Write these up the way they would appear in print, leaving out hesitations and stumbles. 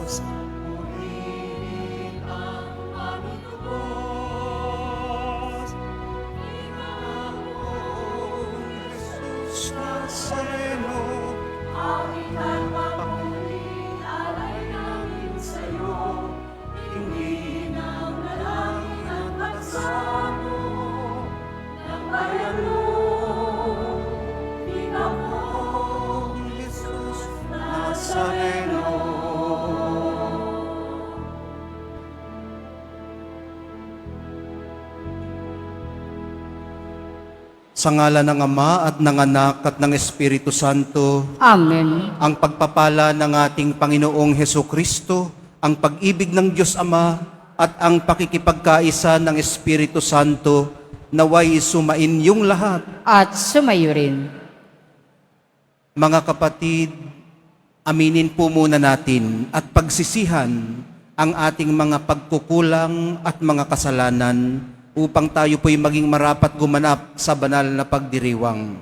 Purihin ang aming Diyos, Panginoong Jesus Nazareno, Amin at mamuling alay namin sa'yo, hindi ng nalangin at pagsamo ng bayan mo, Panginoong Jesus Nazareno. Sa ngalan ng Ama at ng Anak at ng Espiritu Santo, Amen. ang pagpapala ng ating Panginoong Hesukristo, ang pag-ibig ng Diyos Ama, at ang pakikipagkaisa ng Espiritu Santo, naway sumain yung lahat. At sumayo rin. Mga kapatid, aminin po muna natin at pagsisihan ang ating mga pagkukulang at mga kasalanan upang tayo po'y maging marapat gumanap sa banal na pagdiriwang.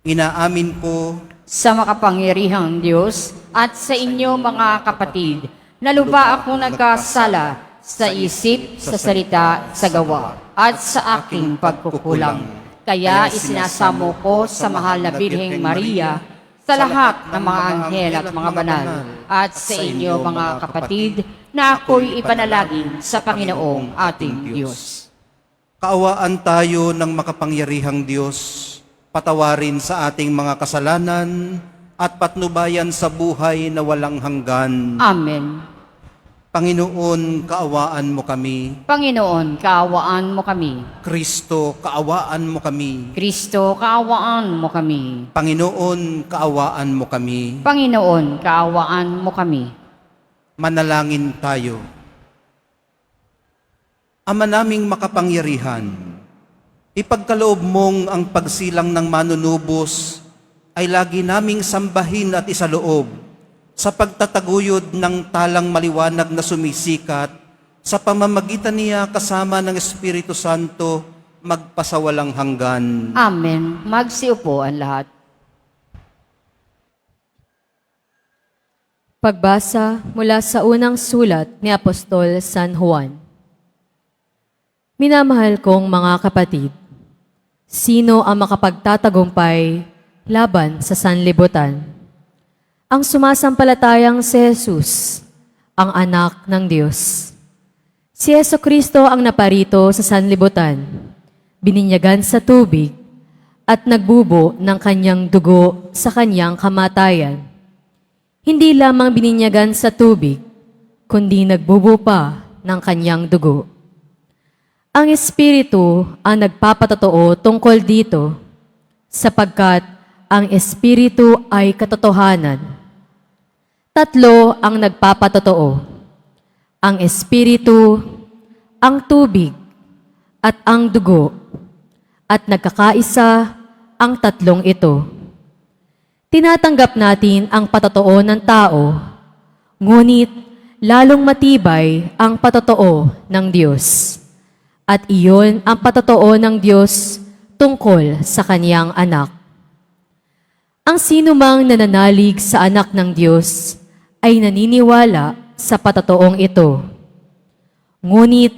Inaamin po Sa makapangyarihang Diyos at sa inyo mga kapatid, na lupa akong nagkasala sa isip, sa salita, sa gawa, at sa aking pagkukulang. Kaya isinasamo ko sa mahal na Birheng Maria, sa lahat ng mga anghel at mga banal, at sa inyo mga kapatid, na ako'y ipanalangin sa Panginoong ating Diyos. kaawaan tayo ng makapangyarihang Diyos, patawarin sa ating mga kasalanan at patnubayan sa buhay na walang hanggan. Amen. Panginoon, kaawaan mo kami. Panginoon, kaawaan mo kami. Kristo, kaawaan mo kami. Kristo, kaawaan mo kami. Panginoon, kaawaan mo kami. Panginoon, kaawaan mo kami. Manalangin tayo. Ama naming makapangyarihan, ipagkaloob mong ang pagsilang ng manunubos ay lagi naming sambahin at isaloob sa pagtataguyod ng talang maliwanag na sumisikat sa pamamagitan niya kasama ng Espiritu Santo magpasawalang hanggan. Amen. Magsiupo ang lahat. Pagbasa mula sa unang sulat ni Apostol San Juan. Minamahal kong mga kapatid, sino ang makapagtatagumpay laban sa sanlibutan? Ang sumasampalatayang si Jesus, ang anak ng Diyos. Si Jesucristo ang naparito sa sanlibutan, bininyagan sa tubig, at nagbubo ng kanyang dugo sa kanyang kamatayan. Hindi lamang bininyagan sa tubig, kundi nagbubo pa ng kanyang dugo. Ang Espiritu ang nagpapatotoo tungkol dito, sapagkat ang Espiritu ay katotohanan. Tatlo ang nagpapatotoo, ang Espiritu, ang tubig, at ang dugo, at nagkakaisa ang tatlong ito. Tinatanggap natin ang patotoo ng tao, ngunit lalong matibay ang patotoo ng Diyos. At iyon ang patotoo ng Diyos tungkol sa Kaniyang anak. Ang sinumang nananalig sa anak ng Diyos ay naniniwala sa patatoong ito. Ngunit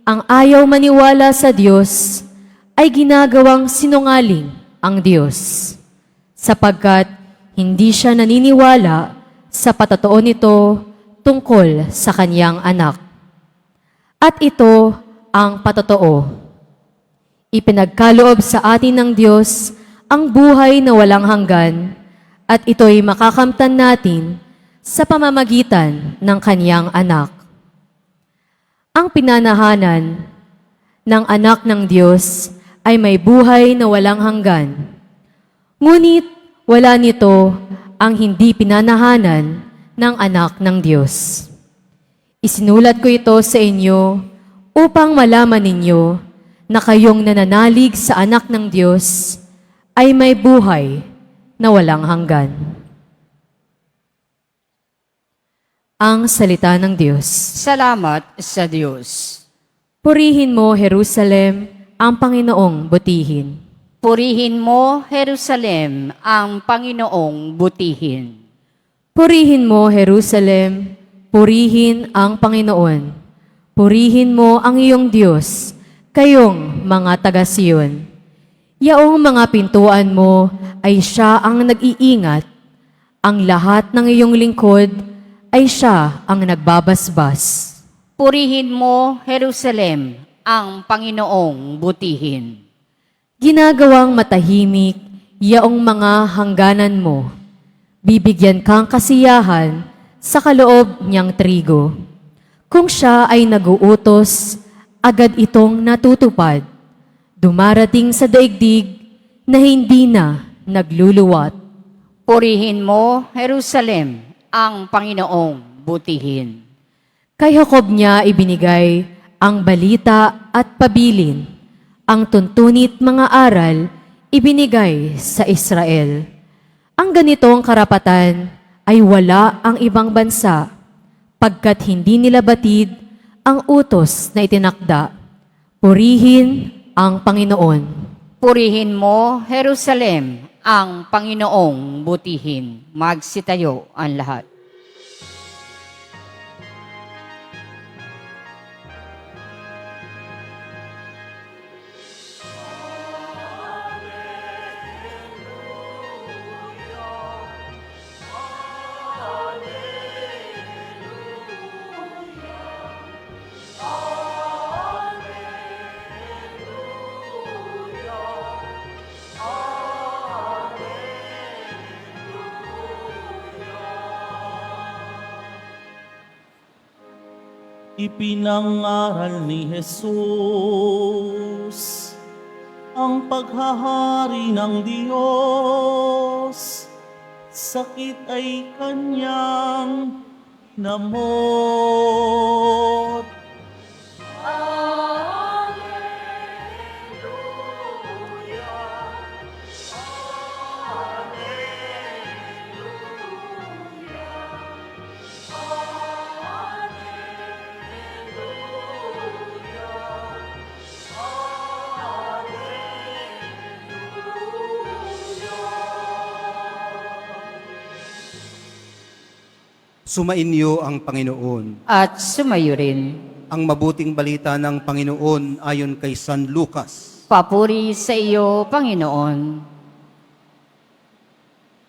ang ayaw maniwala sa Diyos ay ginagawang sinungaling ang Diyos, sapagkat hindi siya naniniwala sa patotoo nito tungkol sa Kaniyang anak. At ito ang patotoo. Ipinagkaloob sa atin ng Diyos ang buhay na walang hanggan, at ito'y makakamtan natin sa pamamagitan ng Kaniyang anak. Ang pinanahanan ng anak ng Diyos ay may buhay na walang hanggan. Ngunit wala nito ang hindi pinanahanan ng anak ng Diyos. Isinulat ko ito sa inyo upang malaman ninyo na kayong nananalig sa anak ng Diyos ay may buhay na walang hanggan. Ang salita ng Diyos. Salamat sa Diyos. Purihin mo, Jerusalem, ang Panginoong butihin. Purihin mo, Jerusalem, ang Panginoong butihin. Purihin mo, Jerusalem, purihin ang Panginoon. Purihin mo ang iyong Diyos, kayong mga taga-Siyon. Yaong mga pintuan mo ay siya ang nag-iingat. Ang lahat ng iyong lingkod ay siya ang nagbabasbas. Purihin mo, Jerusalem, ang Panginoong butihin. Ginagawang matahimik yaong mga hangganan mo. Bibigyan kang kasiyahan sa kaloob niyang trigo. Kung siya ay naguutos, agad itong natutupad. Dumarating sa daigdig na hindi na nagluluwat. Purihin mo, Jerusalem, ang Panginoong butihin. Kay Jacob niya ibinigay ang balita at pabilin. Ang tuntunit mga aral ibinigay sa Israel. Ang ganitong karapatan ay wala ang ibang bansa, pagkat hindi nila batid ang utos na itinakda. Purihin ang Panginoon. Purihin mo, Jerusalem, ang Panginoong butihin. Magsitayo ang lahat. Ipinangaral ni Jesus ang paghahari ng Diyos. Sakit ay kanyang namot. Sumainyo ang Panginoon. At sumayo rin. Ang mabuting balita ng Panginoon ayon kay San Lucas. Papuri sa iyo, Panginoon.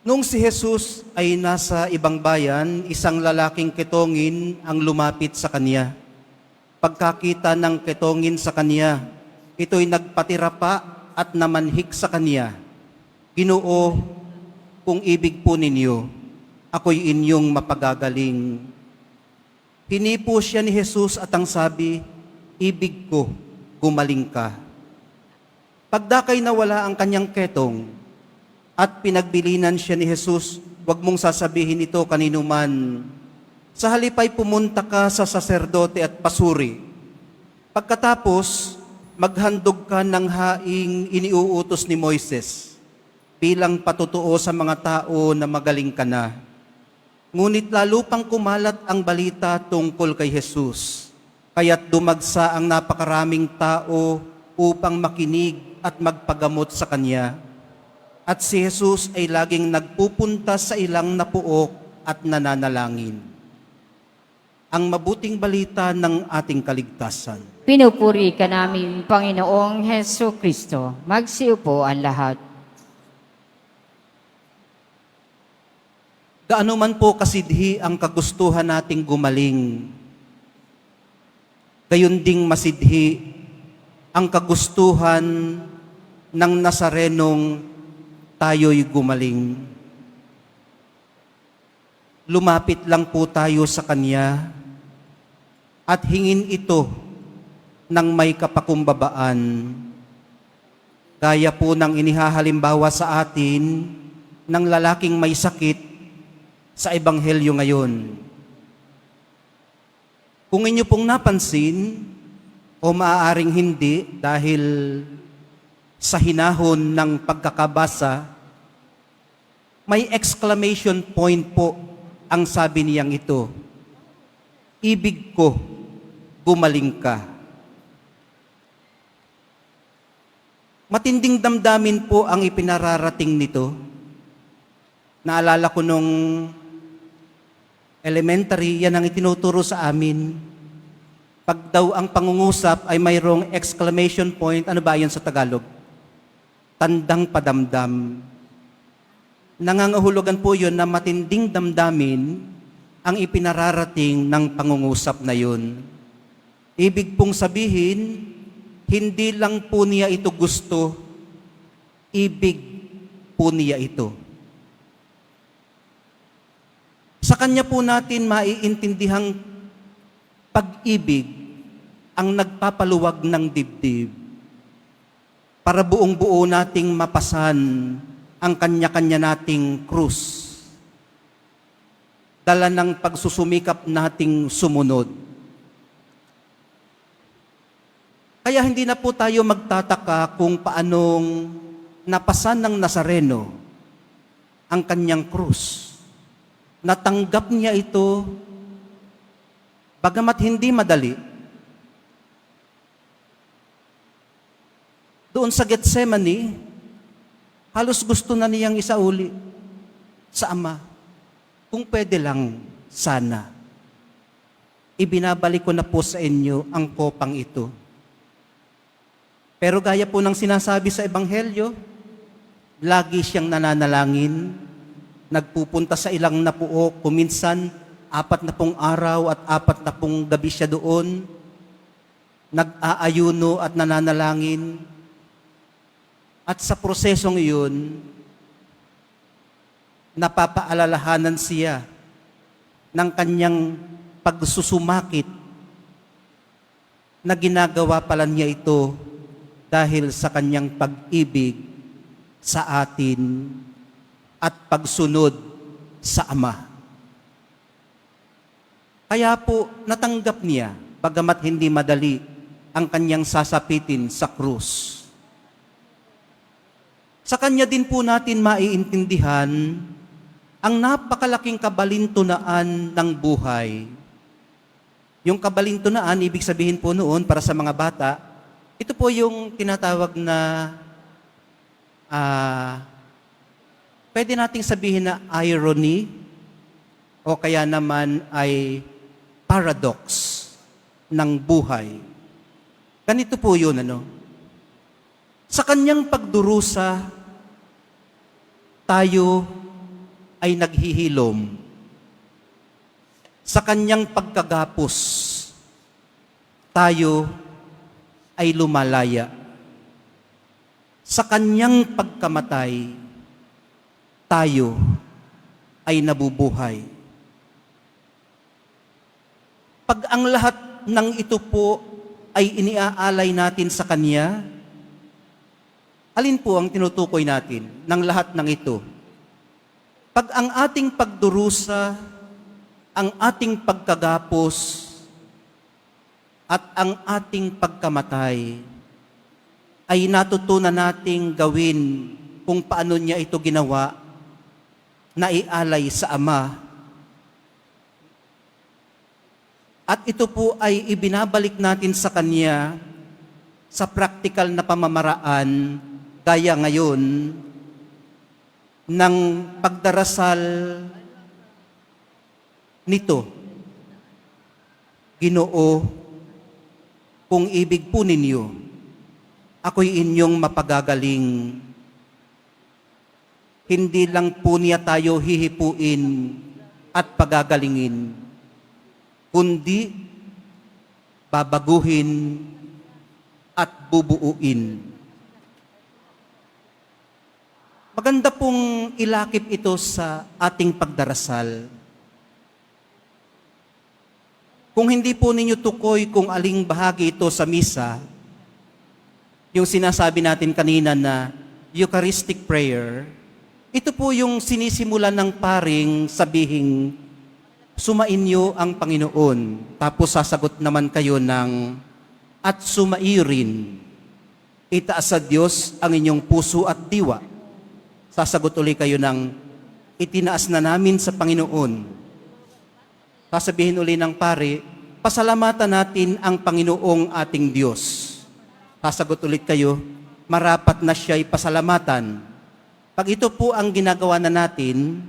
Nung si Jesus ay nasa ibang bayan, isang lalaking ketongin ang lumapit sa kanya. Pagkakita ng ketongin sa kanya, ito'y nagpatira pa at namanhik sa kanya. Ginoo, kung ibig po ninyo, ako'y inyong mapagagaling. Hinipo siya ni Jesus at ang sabi, ibig ko, gumaling ka. Pagdakay nawala ang kanyang ketong at pinagbilinan siya ni Jesus, huwag mong sasabihin ito kanino man. Sa halip ay pumunta ka sa saserdote at pasuri. Pagkatapos, maghandog ka ng haing iniuutos ni Moises bilang patutuo sa mga tao na magaling ka na. Ngunit lalo pang kumalat ang balita tungkol kay Jesus, kaya't dumagsa ang napakaraming tao upang makinig at magpagamot sa Kanya. At si Jesus ay laging nagpupunta sa ilang napuok at nananalangin. Ang mabuting balita ng ating kaligtasan. Pinupuri ka namin, Panginoong Heso Kristo. Magsiupo ang lahat. Gaano man po kasidhi ang kagustuhan nating gumaling, gayon ding masidhi ang kagustuhan ng Nazarenong tayo'y gumaling. Lumapit lang po tayo sa Kanya at hingin ito ng may kapakumbabaan. Gaya po ng inihahalimbawa sa atin ng lalaking may sakit sa Ebanghelyo ngayon. Kung inyo pong napansin, o maaaring hindi dahil sa hinahon ng pagkakabasa, may exclamation point po ang sabi niyang ito. Ibig ko, gumaling ka. Matinding damdamin po ang ipinararating nito. Naalala ko nung Elementary, yan ang itinuturo sa amin. Pag daw ang pangungusap ay mayroong exclamation point, ano ba yun sa Tagalog? Tandang padamdam. Nangangahulugan po yun na matinding damdamin ang ipinararating ng pangungusap na yun. Ibig pong sabihin, hindi lang po niya ito gusto, ibig po niya ito. Sa kanya po natin maiintindihang pag-ibig ang nagpapaluwag ng dibdib para buong buo nating mapasan ang kanya-kanya nating krus. Dala ng pagsusumikap nating sumunod. Kaya hindi na po tayo magtataka kung paanong napasan ng Nazareno ang kanyang krus. Natanggap niya ito, bagamat hindi madali. Doon sa Getsemani, halos gusto na niyang isauli sa Ama. Kung pwede lang, sana. Ibinabalik ko na po sa inyo ang kopang ito. Pero gaya po ng sinasabi sa Ebanghelyo, lagi siyang nananalangin, nagpupunta sa ilang na puo, kuminsan 40 araw at 40 gabi siya doon, nag-aayuno at nananalangin. At sa prosesong iyon, napapaalalahanan siya ng kanyang pagsusumakit na ginagawa pala niya ito dahil sa kanyang pag-ibig sa atin at pagsunod sa Ama. Kaya po natanggap niya, bagamat hindi madali, ang kanyang sasapitin sa krus. Sa kanya din po natin maiintindihan ang napakalaking kabalintunaan ng buhay. Yung kabalintunaan, ibig sabihin po noon para sa mga bata, ito po yung tinatawag na pwede nating sabihin na irony o kaya naman ay paradox ng buhay. Ganito po yun, Sa kanyang pagdurusa, tayo ay naghihilom. Sa kanyang pagkagapos, tayo ay lumalaya. Sa kanyang pagkamatay, tayo ay nabubuhay. Pag ang lahat ng ito po ay iniaalay natin sa Kanya, alin po ang tinutukoy natin ng lahat ng ito? Pag ang ating pagdurusa, ang ating pagkagapos, at ang ating pagkamatay, ay natutunan nating gawin kung paano niya ito ginawa, na ialay sa Ama. At ito po ay ibinabalik natin sa Kanya sa praktikal na pamamaraan, gaya ngayon ng pagdarasal nito. Ginoo, kung ibig po ninyo, ako'y inyong mapagagaling. Hindi lang po niya tayo hihipuin at pagagalingin, kundi babaguhin at bubuuin. Maganda pong ilakip ito sa ating pagdarasal. Kung hindi po ninyo tukoy kung aling bahagi ito sa misa, yung sinasabi natin kanina na Eucharistic prayer, ito po yung sinisimulan ng paring sabihing, sumainyo ang Panginoon, tapos sasagot naman kayo ng, at sumaiyo rin, itaas sa Diyos ang inyong puso at diwa. Sasagot ulit kayo ng, itinaas na namin sa Panginoon. Sasabihin ulit ng pare, pasalamatan natin ang Panginoong ating Diyos. Sasagot ulit kayo, marapat na siya'y pasalamatan. Pag ito po ang ginagawa na natin,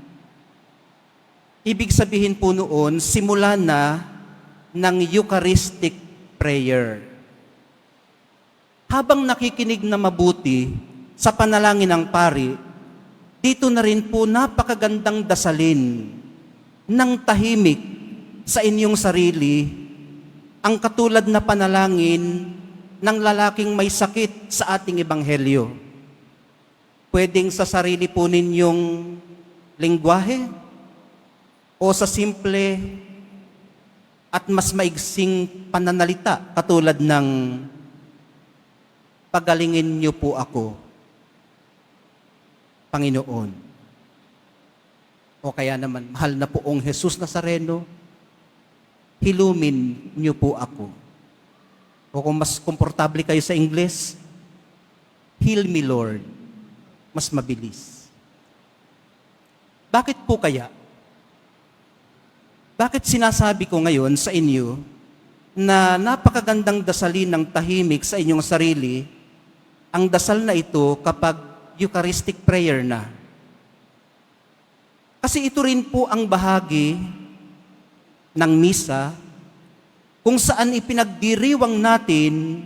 Ibig sabihin po noon, simula na ng Eucharistic prayer. Habang nakikinig na mabuti sa panalangin ng pari, dito na rin po napakagandang dasalin ng tahimik sa inyong sarili, ang katulad na panalangin ng lalaking may sakit sa ating ebanghelyo. Pwedeng sa sarili po ninyong lengguwahe o sa simple at mas maigsing pananalita katulad ng pagalingin niyo po ako, Panginoon. O kaya naman, mahal na poong Jesus Nazareno, hilumin niyo po ako. O kung mas komportable kayo sa Ingles, heal me Lord. Mas mabilis. Bakit po kaya? Bakit sinasabi ko ngayon sa inyo na napakagandang dasalin ng tahimik sa inyong sarili, ang dasal na ito kapag Eucharistic prayer na? Kasi ito rin po ang bahagi ng misa kung saan ipinagdiriwang natin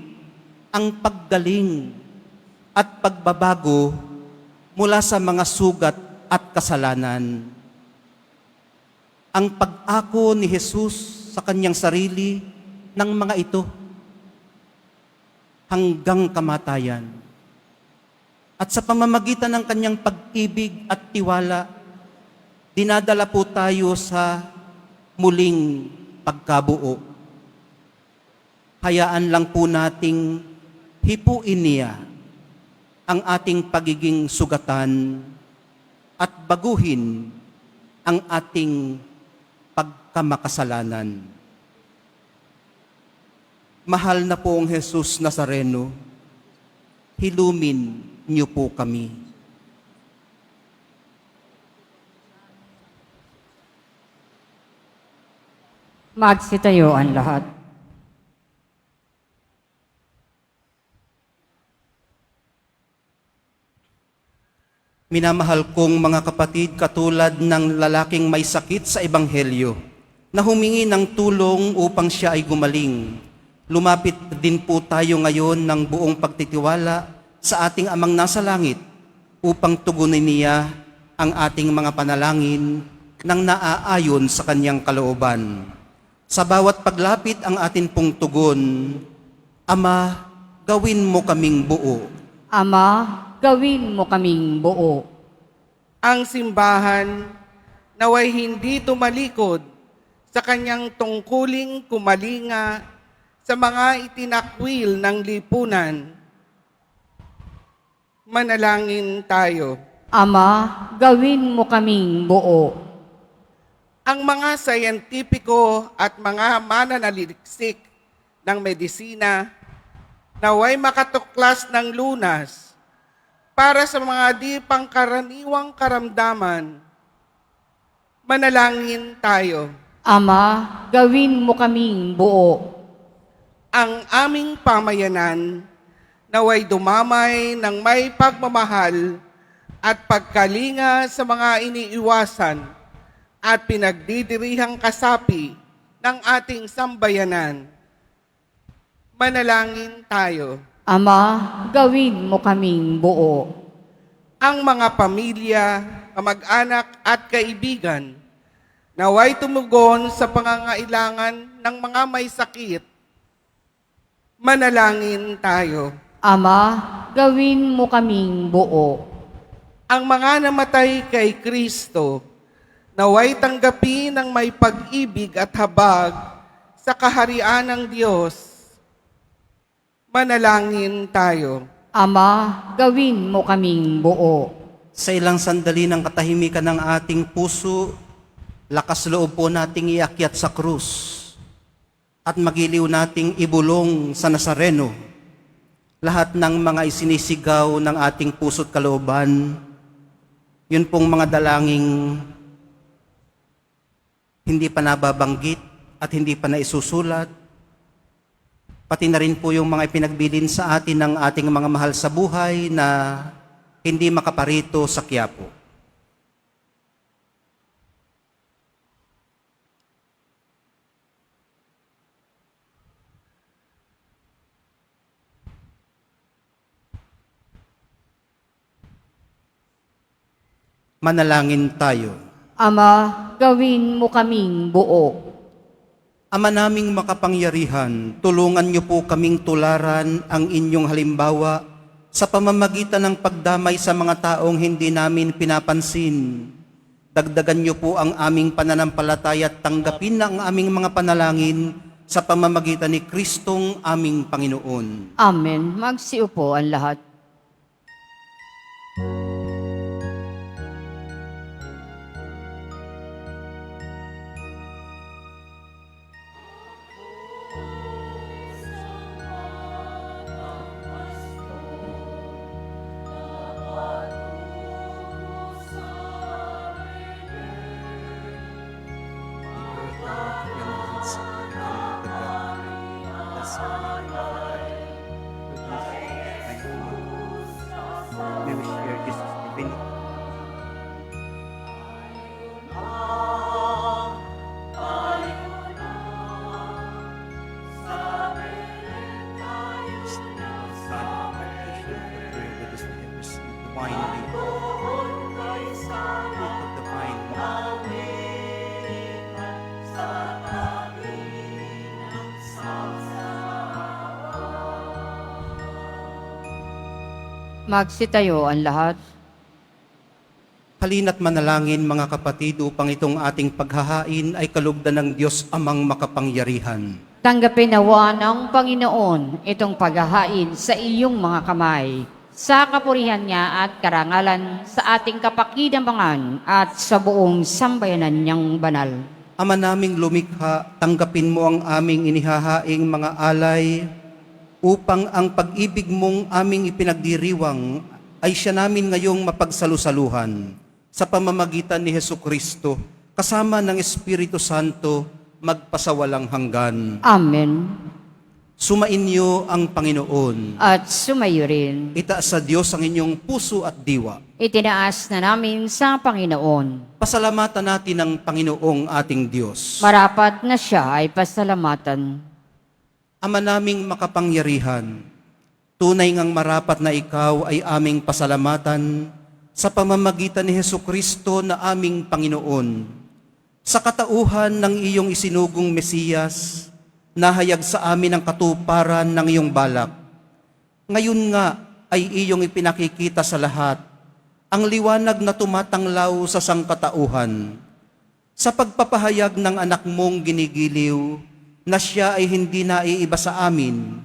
ang paggaling at pagbabago mula sa mga sugat at kasalanan. Ang pag-ako ni Jesus sa kanyang sarili ng mga ito hanggang kamatayan. At sa pamamagitan ng kanyang pag-ibig at tiwala, dinadala po tayo sa muling pagkabuo. Hayaan lang po nating hipuin niya ang ating pagiging sugatan at baguhin ang ating pagkamakasalanan. Mahal na poong Jesus Nazareno, hilumin niyo po kami. Magsitayo ang lahat. Minamahal kong mga kapatid, katulad ng lalaking may sakit sa Ebanghelyo na humingi ng tulong upang siya ay gumaling, lumapit din po tayo ngayon ng buong pagtitiwala sa ating Amang nasa langit upang tugunin niya ang ating mga panalangin ng naaayon sa kanyang kalooban. Sa bawat paglapit ang atin pong tugon, Ama, gawin mo kaming buo. Ama, gawin mo kaming buo. Ang simbahan naway hindi tumalikod sa kanyang tungkuling kumalinga sa mga itinakwil ng lipunan. Manalangin tayo. Ama, gawin mo kaming buo. Ang mga sayentipiko at mga mananaliksik ng medisina naway makatuklas ng lunas para sa mga di pangkaraniwang karamdaman. Manalangin tayo. Ama, gawin mo kaming buo. Ang aming pamayanan naway dumamay ng may pagmamahal at pagkalinga sa mga iniiwasan at pinagdidirihang kasapi ng ating sambayanan. Manalangin tayo. Ama, gawin mo kaming buo. Ang mga pamilya, kamag-anak at kaibigan naway tumugon sa pangangailangan ng mga may sakit. Manalangin tayo. Ama, gawin mo kaming buo. Ang mga namatay kay Kristo naway tanggapin ng may pag-ibig at habag sa kaharian ng Diyos. Manalangin tayo. Ama, gawin mo kaming buo. Sa ilang sandali ng katahimikan ng ating puso, lakas loob po nating iakyat sa krus at magiliw nating ibulong sa Nazareno lahat ng mga isinisigaw ng ating puso't kalooban. Yun pong mga dalangin hindi pa nababanggit at hindi pa naisusulat. Pati na rin po yung mga ipinagbilin sa atin ng ating mga mahal sa buhay na hindi makaparito sa Quiapo. Manalangin tayo. Ama, gawin mo kaming buo. Ama naming makapangyarihan, tulungan niyo po kaming tularan ang inyong halimbawa sa pamamagitan ng pagdamay sa mga taong hindi namin pinapansin. Dagdagan niyo po ang aming pananampalataya at tanggapin ang aming mga panalangin sa pamamagitan ni Kristong aming Panginoon. Amen. Magsiupo ang lahat. May we share this divinity. Magsitayo ang lahat. Halina't manalangin mga kapatid upang itong ating paghahain ay kalugdan ng Diyos amang makapangyarihan. Tanggapin nawa ng Panginoon itong paghahain sa iyong mga kamay, sa kapurihan niya at karangalan sa ating kapakinabangan at sa buong sambayanan niyang banal. Ama naming lumikha, tanggapin mo ang aming inihahaing mga alay upang ang pag-ibig mong aming ipinagdiriwang ay siya namin ngayong mapagsalusaluhan sa pamamagitan ni Hesu Kristo, kasama ng Espiritu Santo, magpasawalang hanggan. Amen. Sumainyo ang Panginoon. At sumayo rin. Itaas sa Diyos ang inyong puso at diwa. Itinaas na namin sa Panginoon. Pasalamatan natin ang Panginoong ating Diyos. Marapat na siya ay pasalamatan. Ama naming makapangyarihan, tunay ngang marapat na ikaw ay aming pasalamatan sa pamamagitan ni Hesu Kristo na aming Panginoon. Sa katauhan ng iyong isinugong Mesiyas, nahayag sa amin ang katuparan ng iyong balak. Ngayon nga ay iyong ipinakikita sa lahat ang liwanag na tumatanglaw sa sangkatauhan. Sa pagpapahayag ng anak mong ginigiliw, na siya ay hindi naiiba sa amin,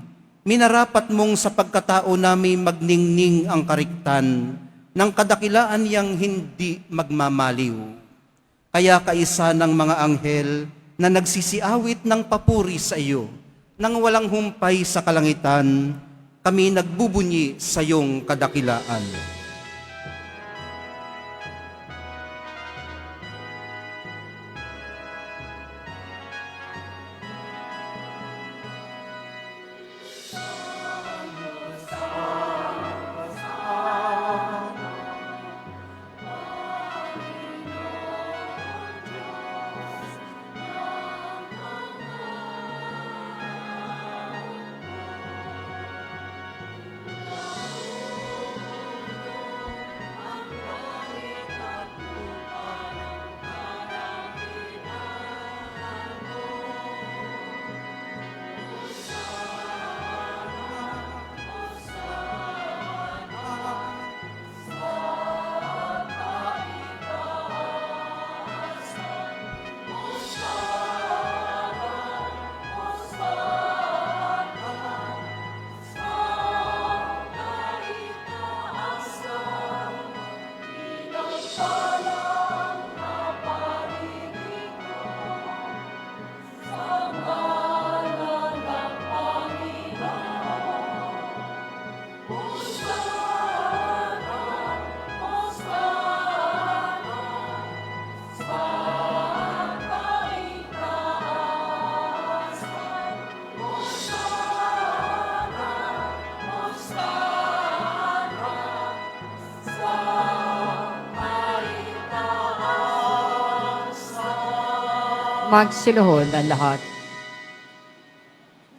minarapat mong sa pagkatao namin magningning ang kariktan ng kadakilaan yang hindi magmamaliw. Kaya kaisa ng mga anghel na nagsisiawit ng papuri sa iyo, nang walang humpay sa kalangitan, kami nagbubunyi sa iyong kadakilaan. Magsiluhod ang lahat.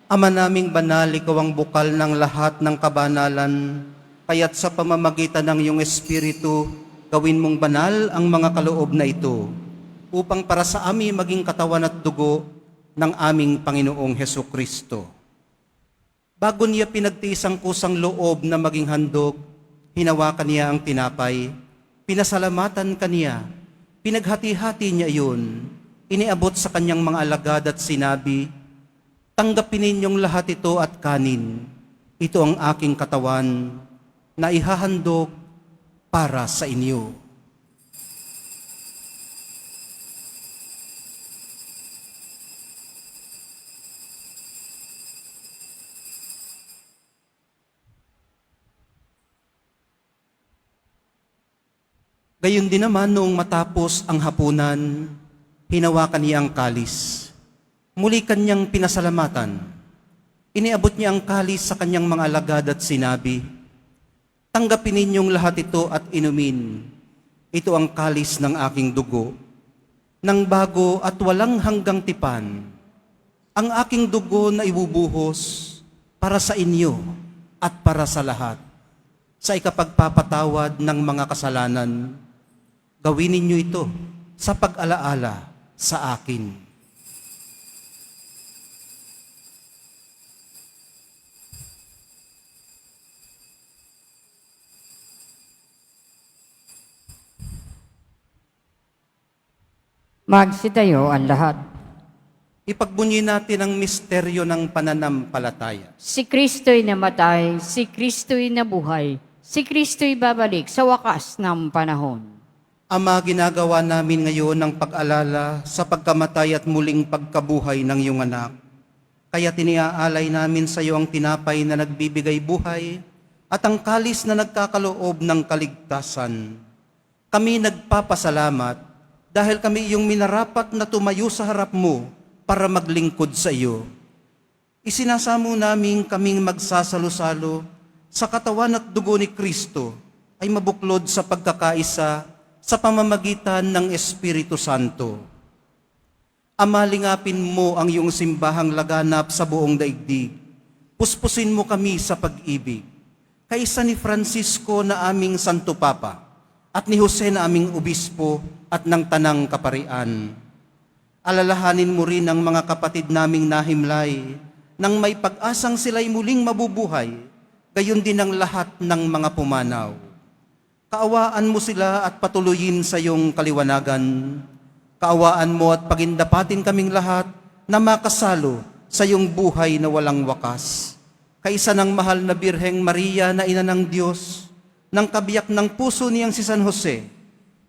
Ama naming banal, ikaw ang bukal ng lahat ng kabanalan, kaya't sa pamamagitan ng iyong Espiritu, Gawin mong banal ang mga kaloob na ito upang para sa amin maging katawan at dugo ng aming Panginoong Heso Kristo. Bago niya pinagtiis ang kusang loob na maging handog, hinawakan niya ang tinapay, pinasalamatan kaniya, pinaghati-hati niya iyon, iniabot sa kanyang mga alagad at sinabi, "Tanggapin ninyong lahat ito at kanin. Ito ang aking katawan na ihahandog para sa inyo." Gayon din naman noong matapos ang hapunan, hinawakan niya ang kalis. Muli kanyang pinasalamatan. Iniabot niya ang kalis sa kanyang mga alagad at sinabi, "Tanggapin ninyong lahat ito at inumin. Ito ang kalis ng aking dugo, ng bago at walang hanggang tipan. Ang aking dugo na ibubuhos para sa inyo at para sa lahat, sa ikapagpapatawad ng mga kasalanan. Gawin ninyo ito sa pag-alaala sa akin." Magsitayo ang lahat. Ipagbunyi natin ang misteryo ng pananampalataya. Si Kristo'y namatay, si Kristo'y nabuhay, si Kristo'y babalik sa wakas ng panahon. Ama, ginagawa namin ngayon ang pag-alala sa pagkamatay at muling pagkabuhay ng iyong anak. Kaya tiniaalay namin sa iyo ang tinapay na nagbibigay buhay at ang kalis na nagkakaloob ng kaligtasan. Kami nagpapasalamat dahil kami iyong minarapat na tumayo sa harap mo para maglingkod sa iyo. Isinasamo namin kaming magsasalo-salo sa katawan at dugo ni Kristo ay mabuklod sa pagkakaisa sa pamamagitan ng Espiritu Santo. Ama, lingapin mo ang iyong simbahang laganap sa buong daigdig. Puspusin mo kami sa pag-ibig. Kaisa ni Francisco na aming Santo Papa at ni Jose na aming Obispo at ng Tanang Kaparian. Alalahanin mo rin ang mga kapatid naming nahimlay nang may pag-asang sila'y muling mabubuhay, gayon din ang lahat ng mga pumanaw. Kaawaan mo sila at patuloyin sa iyong kaliwanagan. Kaawaan mo at pagindapatin kaming lahat na makasalo sa iyong buhay na walang wakas. Kaisa ng mahal na Birheng Maria na ina ng Diyos, ng kabiyak ng puso niyang si San Jose,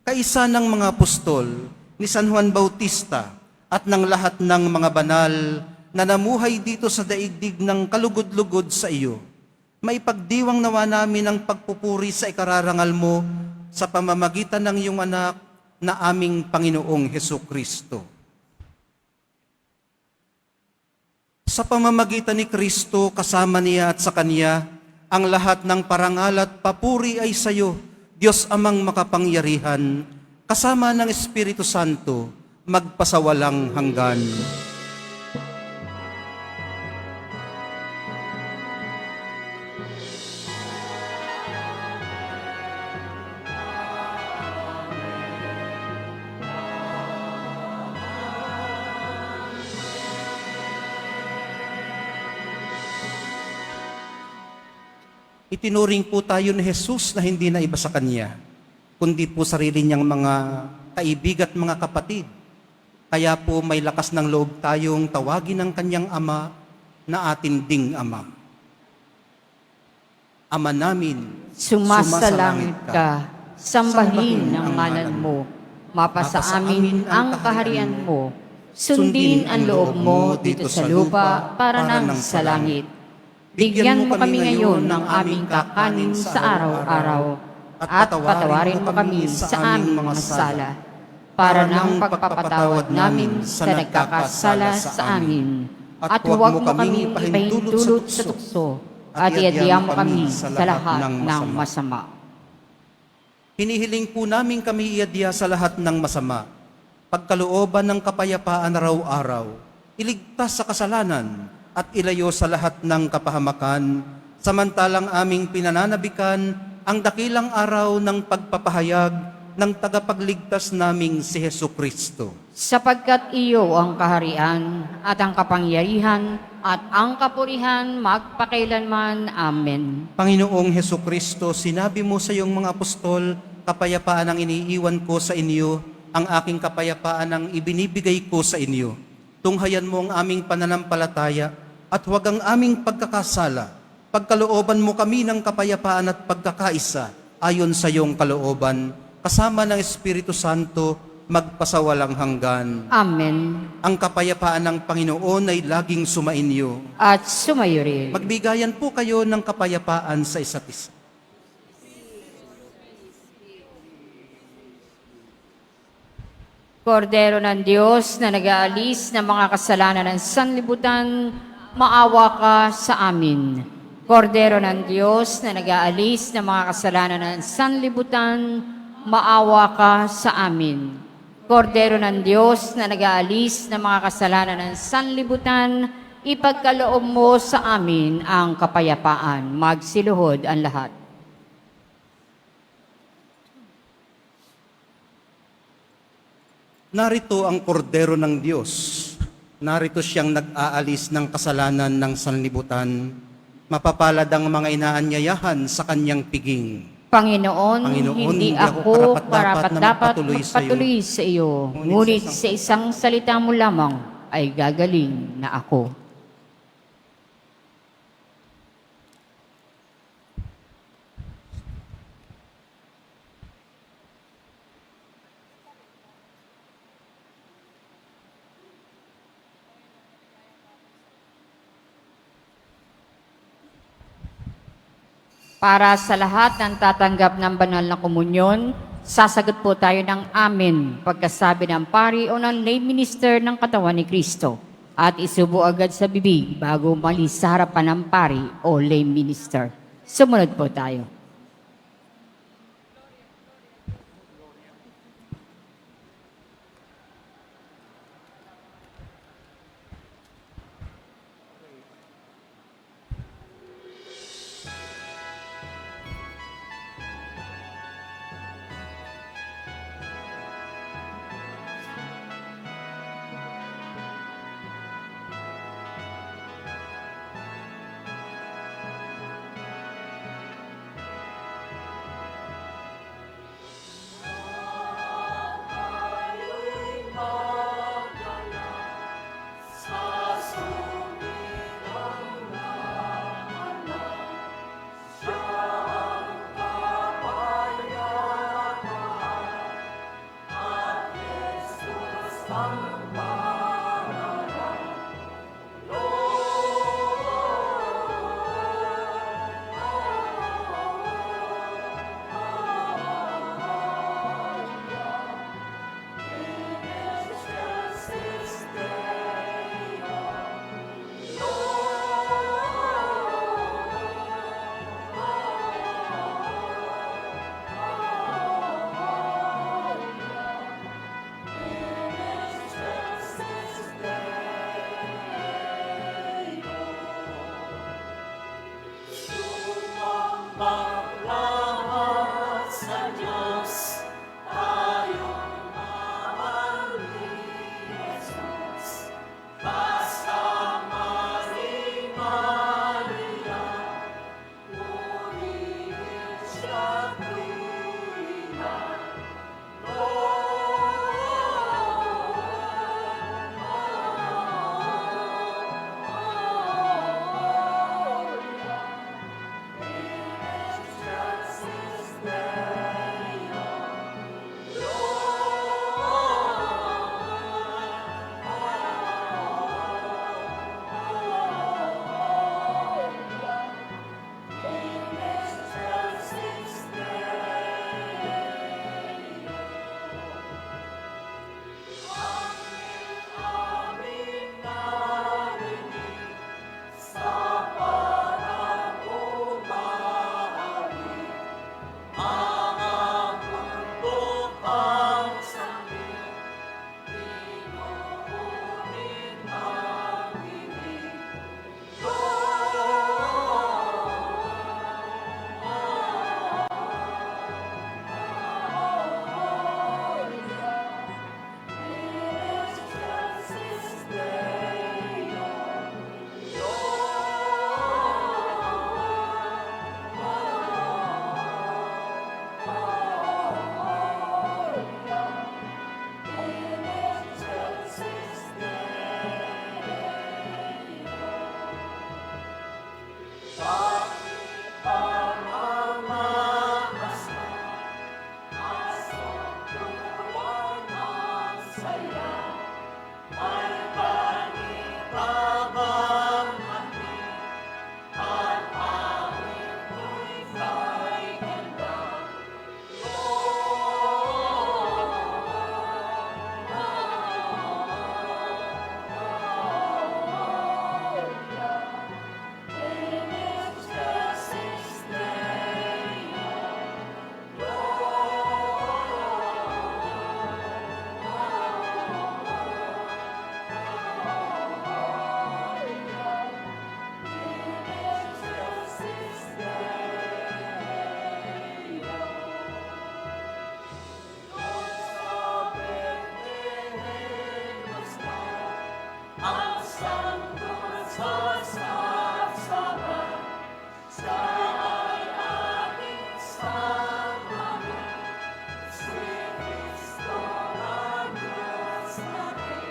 kaisa ng mga apostol, ni San Juan Bautista, at ng lahat ng mga banal na namuhay dito sa daigdig ng kalugod-lugod sa iyo. Maipagdiwang nawa namin ang pagpupuri sa ikararangal mo sa pamamagitan ng iyong anak na aming Panginoong Heso Kristo. Sa pamamagitan ni Kristo, kasama niya at sa Kanya, ang lahat ng parangal at papuri ay sa iyo, Diyos Amang makapangyarihan, kasama ng Espiritu Santo, magpasawalang hanggan. Itinuring po tayo ni Jesus na hindi na iba sa Kanya, kundi po sarili niyang mga kaibig at mga kapatid. Kaya po may lakas ng loob tayong tawagin ng Kanyang Ama na atin ding Ama. Ama namin, Sumasalangit ka, sambahin ang ngalan mo, mapasa amin ang kaharian mo, sundin ang loob mo dito sa lupa para nang sa langit. Bigyan mo kami ngayon ng aming kakanin sa araw-araw at patawarin mo kami sa aming mga sala para ng pagpapatawad namin sa nagkakasala sa amin. At huwag mo kami ipahintulot sa tukso at iadya mo kami sa lahat ng masama. hinihiling po namin kami iadya sa lahat ng masama, pagkalooban ng kapayapaan araw-araw, iligtas sa kasalanan, at ilayo sa lahat ng kapahamakan, samantalang aming pinananabikan ang dakilang araw ng pagpapahayag ng tagapagligtas naming si Hesu Kristo. Sapagkat iyo ang kaharian at ang kapangyarihan at ang kapurihan magpakailanman. Amen. Panginoong Hesu Kristo, sinabi mo sa iyong mga apostol, kapayapaan ang iniiwan ko sa inyo, ang aking kapayapaan ang ibinibigay ko sa inyo. Tunghayan mo ang aming pananampalataya at huwag ang aming pagkakasala. Pagkalooban mo kami ng kapayapaan at pagkakaisa ayon sa iyong kalooban, kasama ng Espiritu Santo, magpasawalang hanggan. Amen. Ang kapayapaan ng Panginoon ay laging sumainyo. At sumayo rin. Magbigayan po kayo ng kapayapaan sa isa't isa. Kordero ng Diyos na nag-aalis ng mga kasalanan ng sanlibutan, maawa ka sa amin. Kordero ng Diyos na nag-aalis ng mga kasalanan ng sanlibutan, maawa ka sa amin. Kordero ng Diyos na nag-aalis ng mga kasalanan ng sanlibutan, ipagkaloob mo sa amin ang kapayapaan. Magsiluhod ang lahat. Narito ang kordero ng Diyos. Narito siyang nag-aalis ng kasalanan ng sanlibutan. Mapapalad ang mga inaanyayahan sa kanyang piging. Panginoon, hindi ako karapat-dapat magpatuloy sa iyo. Ngunit sa isang salita mo lamang ay gagaling na ako. Para sa lahat ng tatanggap ng banal na komunyon, sasagot po tayo ng amen pagkasabi ng pari o ng lay minister ng katawan ni Kristo at isubo agad sa bibig bago umalis sa harapan ng pari o lay minister. Sumunod po tayo. sasapsapan, siya ay ating samahan. Si Kristo ang Diyos natin.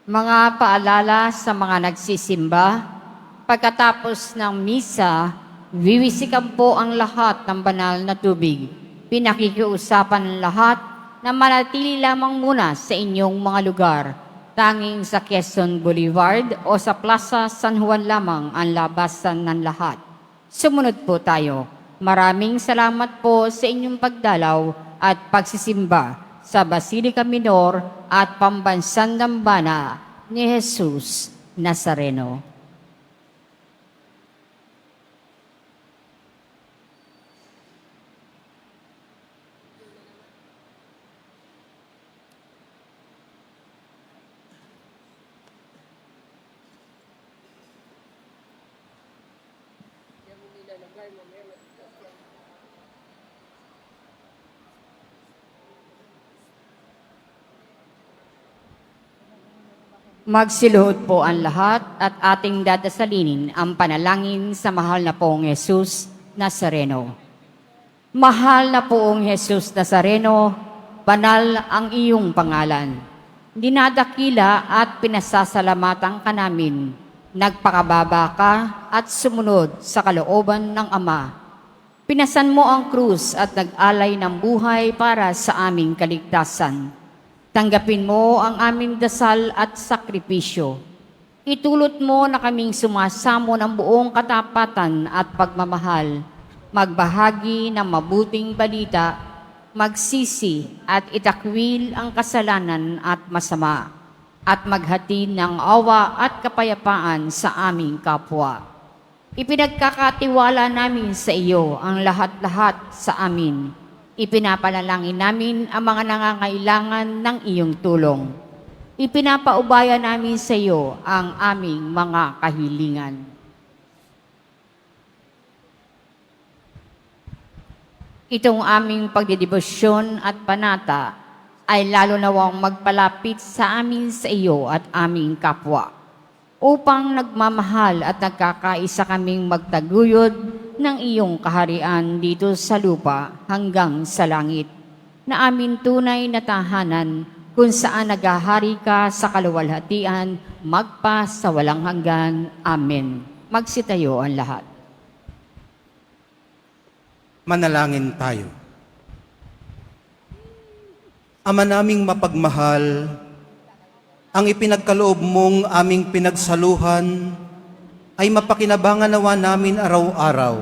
Mga paalala sa mga nagsisimba, pagkatapos ng misa, wiwisikan po ang lahat ng banal na tubig. Pinakikiusapan ng lahat na manatili lamang muna sa inyong mga lugar. Tanging sa Quezon Boulevard o sa Plaza San Juan lamang ang labasan ng lahat. Sumunod po tayo. Maraming salamat po sa inyong pagdalaw at pagsisimba sa Basilica Minor at Pambansang Dambana ni Jesus Nazareno. Magsiluhod po ang lahat at ating dadasalinin ang panalangin sa mahal na poong Jesus Nazareno. Mahal na poong Jesus Nazareno, banal ang iyong pangalan. Dinadakila at pinasasalamatan ka namin. Nagpakababa ka at sumunod sa kalooban ng Ama. Pinasan mo ang krus at nag-alay ng buhay para sa aming kaligtasan. Tanggapin mo ang aming dasal at sakripisyo. Itulot mo na kaming sumasamo ng buong katapatan at pagmamahal, magbahagi ng mabuting balita, magsisi at itakwil ang kasalanan at masama, at maghatid ng awa at kapayapaan sa aming kapwa. Ipinagkakatiwala namin sa iyo ang lahat-lahat sa amin. Ipinapanalangin namin ang mga nangangailangan ng iyong tulong. Ipinapaubaya namin sa iyo ang aming mga kahilingan. Itong aming pagdidibosyon at panata ay lalo nawang magpalapit sa amin sa iyo at aming kapwa, upang nagmamahal at nagkakaisa kaming magtaguyod ng iyong kaharian dito sa lupa hanggang sa langit, na amin tunay na tahanan kung saan naghahari ka sa kaluwalhatian magpa sa walang hanggan. Amen. Magsitayo ang lahat. Manalangin tayo. Ama naming mapagmahal, ang ipinagkaloob mong aming pinagsaluhan ay mapakinabangan nawa namin araw-araw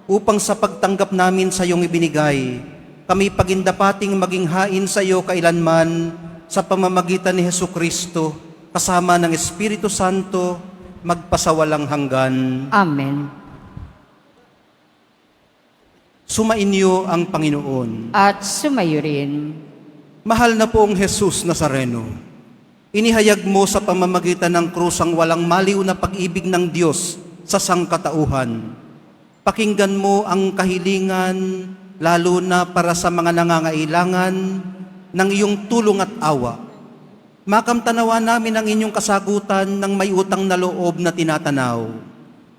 upang sa pagtanggap namin sa iyong ibinigay, kami pagindapating maging hain sa iyo kailanman sa pamamagitan ni Hesukristo kasama ng Espiritu Santo magpasawalang hanggan. Amen. Sumainyo ang Panginoon. At sumayo rin. Mahal na poong Jesus Nazareno, inihayag mo sa pamamagitan ng krus ang walang maliw na pag-ibig ng Diyos sa sangkatauhan. Pakinggan mo ang kahilingan, lalo na para sa mga nangangailangan ng iyong tulong at awa. Makamtanawa namin ang inyong kasagutan ng may utang na loob na tinatanaw.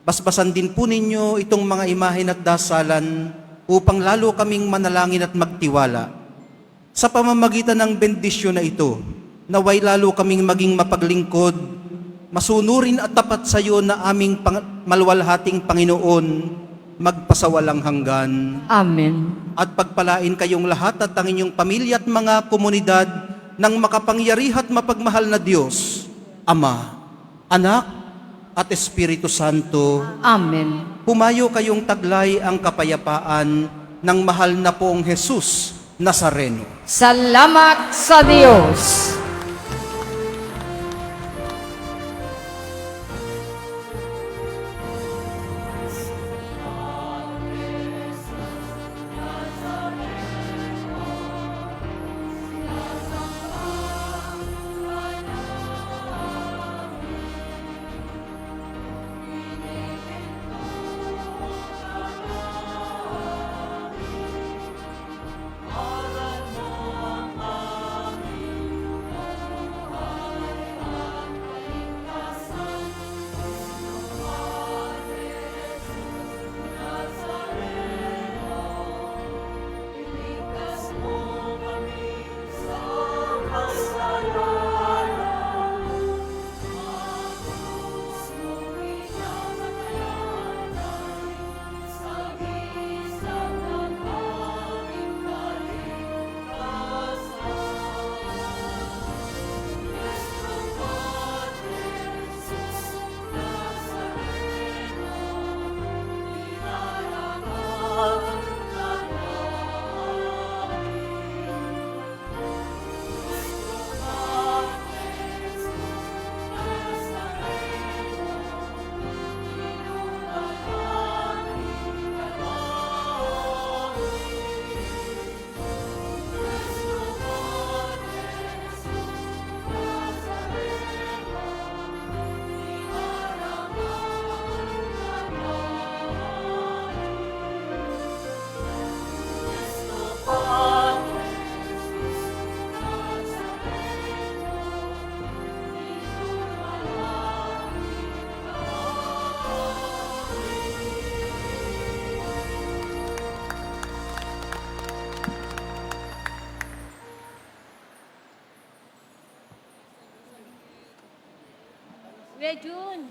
Basbasan din po ninyo itong mga imahen at dasalan upang lalo kaming manalangin at magtiwala. Sa pamamagitan ng bendisyon na ito, naway lalo kaming maging mapaglingkod, masunurin at tapat sa iyo na aming malwalhating Panginoon, magpasawalang hanggan. Amen. At pagpalain kayong lahat at ang inyong pamilya at mga komunidad ng makapangyarihan at mapagmahal na Diyos, Ama, Anak, at Espiritu Santo. Amen. Pumayo kayong taglay ang kapayapaan ng mahal na poong Jesus Nazareno. Salamat sa Diyos. Kuya Jun.